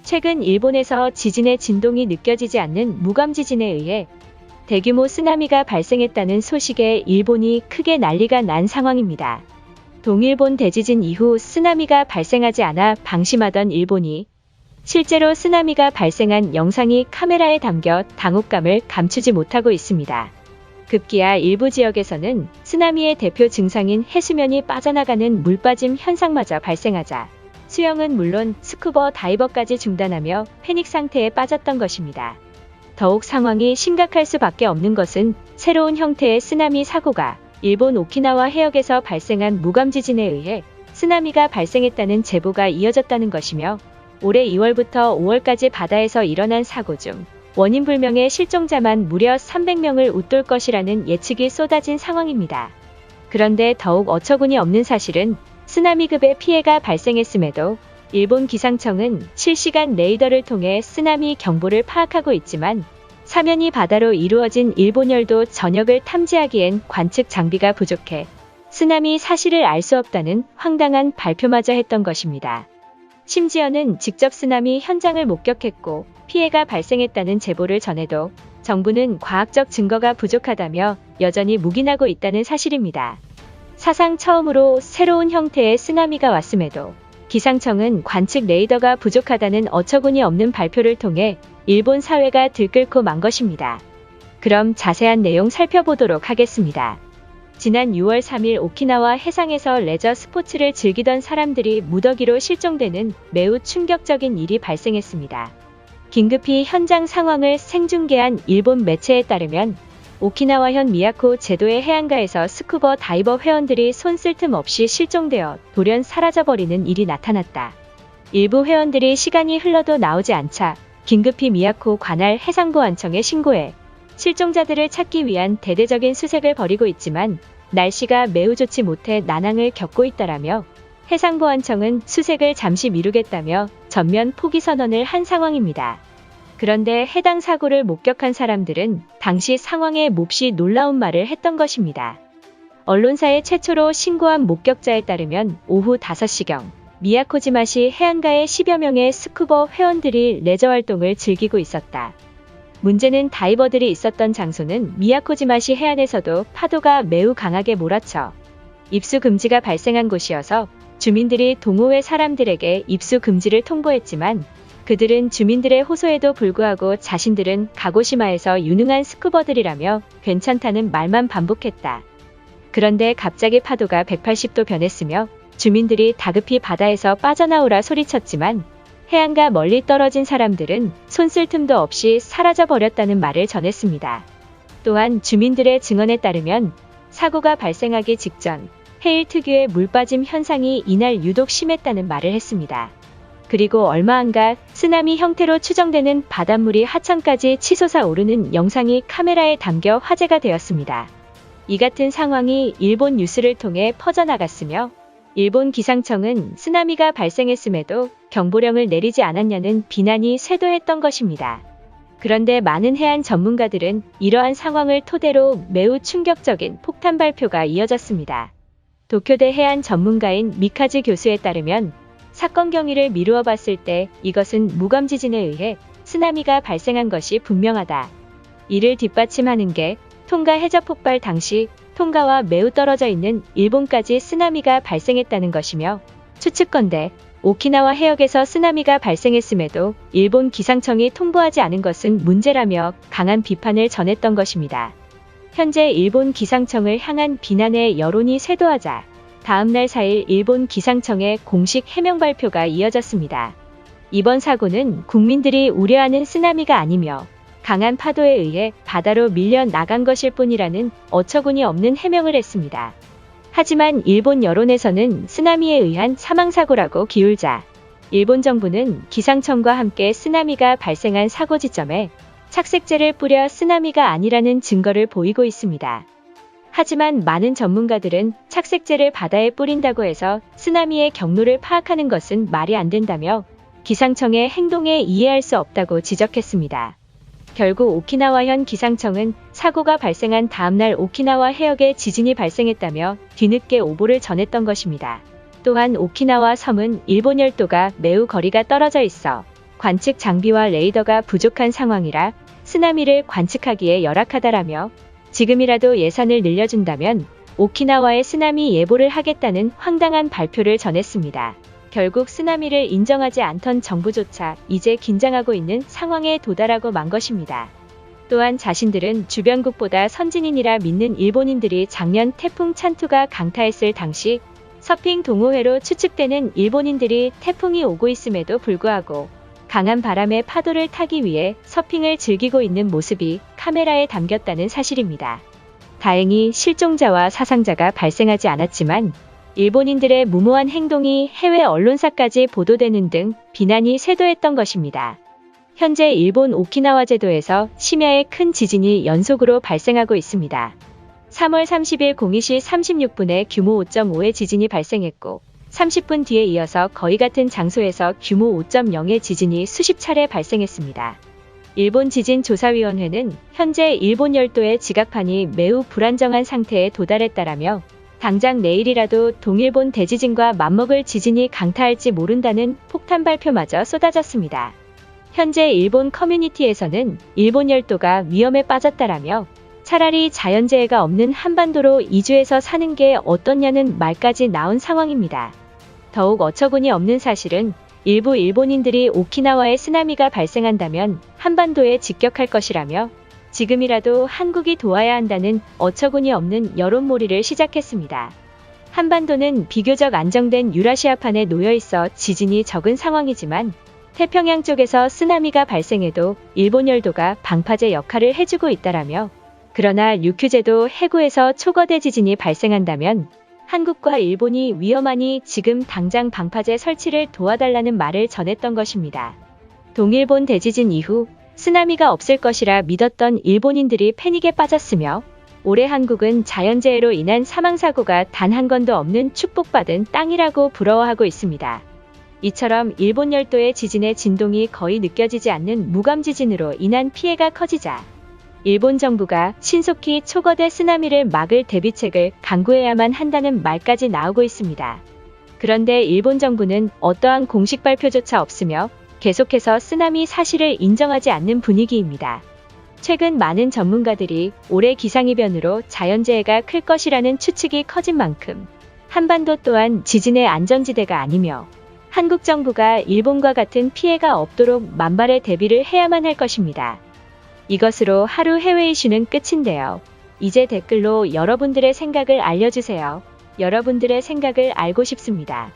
최근 일본에서 지진의 진동이 느껴지지 않는 무감지진에 의해 대규모 쓰나미가 발생했다는 소식에 일본이 크게 난리가 난 상황입니다. 동일본 대지진 이후 쓰나미가 발생하지 않아 방심하던 일본이 실제로 쓰나미가 발생한 영상이 카메라에 담겨 당혹감을 감추지 못하고 있습니다. 급기야 일부 지역에서는 쓰나미의 대표 증상인 해수면이 빠져나가는 물빠짐 현상마저 발생하자 수영은 물론 스쿠버 다이버까지 중단하며 패닉 상태에 빠졌던 것입니다. 더욱 상황이 심각할 수밖에 없는 것은 새로운 형태의 쓰나미 사고가 일본 오키나와 해역에서 발생한 무감지진에 의해 쓰나미가 발생했다는 제보가 이어졌다는 것이며 올해 2월부터 5월까지 바다에서 일어난 사고 중 원인 불명의 실종자만 무려 300명을 웃돌 것이라는 예측이 쏟아진 상황입니다. 그런데 더욱 어처구니 없는 사실은 쓰나미급의 피해가 발생했음에도 일본 기상청은 실시간 레이더를 통해 쓰나미 경보를 파악하고 있지만 사면이 바다로 이루어진 일본열도 전역을 탐지하기엔 관측 장비가 부족해 쓰나미 사실을 알 수 없다는 황당한 발표마저 했던 것입니다. 심지어는 직접 쓰나미 현장을 목격했고 피해가 발생했다는 제보를 전해도 정부는 과학적 증거가 부족하다며 여전히 묵인하고 있다는 사실입니다. 사상 처음으로 새로운 형태의 쓰나미가 왔음에도 기상청은 관측 레이더가 부족하다는 어처구니 없는 발표를 통해 일본 사회가 들끓고 만 것입니다. 그럼 자세한 내용 살펴보도록 하겠습니다. 지난 6월 3일 오키나와 해상에서 레저 스포츠를 즐기던 사람들이 무더기로 실종되는 매우 충격적인 일이 발생했습니다. 긴급히 현장 상황을 생중계한 일본 매체에 따르면 오키나와현 미야코 제도의 해안가에서 스쿠버 다이버 회원들이 손 쓸 틈 없이 실종되어 돌연 사라져버리는 일이 나타났다. 일부 회원들이 시간이 흘러도 나오지 않자 긴급히 미야코 관할 해상보안청에 신고해 실종자들을 찾기 위한 대대적인 수색을 벌이고 있지만 날씨가 매우 좋지 못해 난항을 겪고 있다라며 해상보안청은 수색을 잠시 미루겠다며 전면 포기 선언을 한 상황입니다. 그런데 해당 사고를 목격한 사람들은 당시 상황에 몹시 놀라운 말을 했던 것입니다. 언론사에 최초로 신고한 목격자에 따르면 오후 5시경 미야코지마시 해안가에 10여 명의 스쿠버 회원들이 레저 활동을 즐기고 있었다. 문제는 다이버들이 있었던 장소는 미야코지마시 해안에서도 파도가 매우 강하게 몰아쳐 입수 금지가 발생한 곳이어서 주민들이 동호회 사람들에게 입수 금지를 통보했지만 그들은 주민들의 호소에도 불구하고 자신들은 가고시마에서 유능한 스쿠버들이라며 괜찮다는 말만 반복했다. 그런데 갑자기 파도가 180도 변했으며 주민들이 다급히 바다에서 빠져나오라 소리쳤지만 해안가 멀리 떨어진 사람들은 손 쓸 틈도 없이 사라져버렸다는 말을 전했습니다. 또한 주민들의 증언에 따르면 사고가 발생하기 직전 해일 특유의 물빠짐 현상이 이날 유독 심했다는 말을 했습니다. 그리고 얼마 안가 쓰나미 형태로 추정되는 바닷물이 하천까지 치솟아 오르는 영상이 카메라에 담겨 화제가 되었습니다. 이 같은 상황이 일본 뉴스를 통해 퍼져나갔으며 일본 기상청은 쓰나미가 발생했음에도 경보령을 내리지 않았냐는 비난이 쇄도했던 것입니다. 그런데 많은 해안 전문가들은 이러한 상황을 토대로 매우 충격적인 폭탄 발표가 이어졌습니다. 도쿄대 해안 전문가인 미카즈 교수에 따르면 사건 경위를 미루어 봤을 때 이것은 무감지진에 의해 쓰나미가 발생한 것이 분명하다. 이를 뒷받침하는 게 통가 해저 폭발 당시 통가와 매우 떨어져 있는 일본까지 쓰나미가 발생했다는 것이며 추측컨대 오키나와 해역에서 쓰나미가 발생했음에도 일본 기상청이 통보하지 않은 것은 문제라며 강한 비판을 전했던 것입니다. 현재 일본 기상청을 향한 비난의 여론이 쇄도하자 다음날 4일 일본 기상청의 공식 해명 발표가 이어졌습니다. 이번 사고는 국민들이 우려하는 쓰나미가 아니며 강한 파도에 의해 바다로 밀려 나간 것일 뿐이라는 어처구니 없는 해명을 했습니다. 하지만 일본 여론에서는 쓰나미에 의한 사망사고라고 기울자 일본 정부는 기상청과 함께 쓰나미가 발생한 사고 지점에 착색제를 뿌려 쓰나미가 아니라는 증거를 보이고 있습니다. 하지만 많은 전문가들은 착색제를 바다에 뿌린다고 해서 쓰나미의 경로를 파악하는 것은 말이 안 된다며 기상청의 행동에 이해할 수 없다고 지적했습니다. 결국 오키나와현 기상청은 사고가 발생한 다음날 오키나와 해역에 지진이 발생했다며 뒤늦게 오보를 전했던 것입니다. 또한 오키나와 섬은 일본 열도가 매우 거리가 떨어져 있어 관측 장비와 레이더가 부족한 상황이라 쓰나미를 관측하기에 열악하다라며 지금이라도 예산을 늘려준다면 오키나와의 쓰나미 예보를 하겠다는 황당한 발표를 전했습니다. 결국 쓰나미를 인정하지 않던 정부조차 이제 긴장하고 있는 상황에 도달하고 만 것입니다. 또한 자신들은 주변국보다 선진인이라 믿는 일본인들이 작년 태풍 찬투가 강타했을 당시 서핑 동호회로 추측되는 일본인들이 태풍이 오고 있음에도 불구하고 강한 바람의 파도를 타기 위해 서핑을 즐기고 있는 모습이 카메라에 담겼다는 사실입니다. 다행히 실종자와 사상자가 발생하지 않았지만 일본인들의 무모한 행동이 해외 언론사까지 보도되는 등 비난이 쇄도했던 것입니다. 현재 일본 오키나와 제도에서 심야의 큰 지진이 연속으로 발생하고 있습니다. 3월 30일 02시 36분에 규모 5.5의 지진이 발생했고 30분 뒤에 이어서 거의 같은 장소에서 규모 5.0의 지진이 수십 차례 발생했습니다. 일본 지진조사위원회는 현재 일본 열도의 지각판이 매우 불안정한 상태에 도달했다라며 당장 내일이라도 동일본 대지진과 맞먹을 지진이 강타할지 모른다는 폭탄 발표마저 쏟아졌습니다. 현재 일본 커뮤니티에서는 일본 열도가 위험에 빠졌다라며 차라리 자연재해가 없는 한반도로 이주해서 사는 게 어떻냐는 말까지 나온 상황입니다. 더욱 어처구니 없는 사실은 일부 일본인들이 오키나와에 쓰나미가 발생한다면 한반도에 직격할 것이라며 지금이라도 한국이 도와야 한다는 어처구니 없는 여론몰이를 시작했습니다. 한반도는 비교적 안정된 유라시아판에 놓여 있어 지진이 적은 상황이지만 태평양 쪽에서 쓰나미가 발생해도 일본 열도가 방파제 역할을 해주고 있다라며 그러나 류큐제도 해구에서 초거대 지진이 발생한다면 한국과 일본이 위험하니 지금 당장 방파제 설치를 도와달라는 말을 전했던 것입니다. 동일본 대지진 이후 쓰나미가 없을 것이라 믿었던 일본인들이 패닉에 빠졌으며 올해 한국은 자연재해로 인한 사망사고가 단 한 건도 없는 축복받은 땅이라고 부러워하고 있습니다. 이처럼 일본 열도의 지진의 진동이 거의 느껴지지 않는 무감지진으로 인한 피해가 커지자 일본 정부가 신속히 초거대 쓰나미를 막을 대비책을 강구해야만 한다는 말까지 나오고 있습니다. 그런데 일본 정부는 어떠한 공식 발표조차 없으며 계속해서 쓰나미 사실을 인정하지 않는 분위기입니다. 최근 많은 전문가들이 올해 기상이변으로 자연재해가 클 것이라는 추측이 커진 만큼 한반도 또한 지진의 안전지대가 아니며 한국 정부가 일본과 같은 피해가 없도록 만발의 대비를 해야만 할 것입니다. 이것으로 하루 해외 이슈는 끝인데요. 이제 댓글로 여러분들의 생각을 알려주세요. 여러분들의 생각을 알고 싶습니다.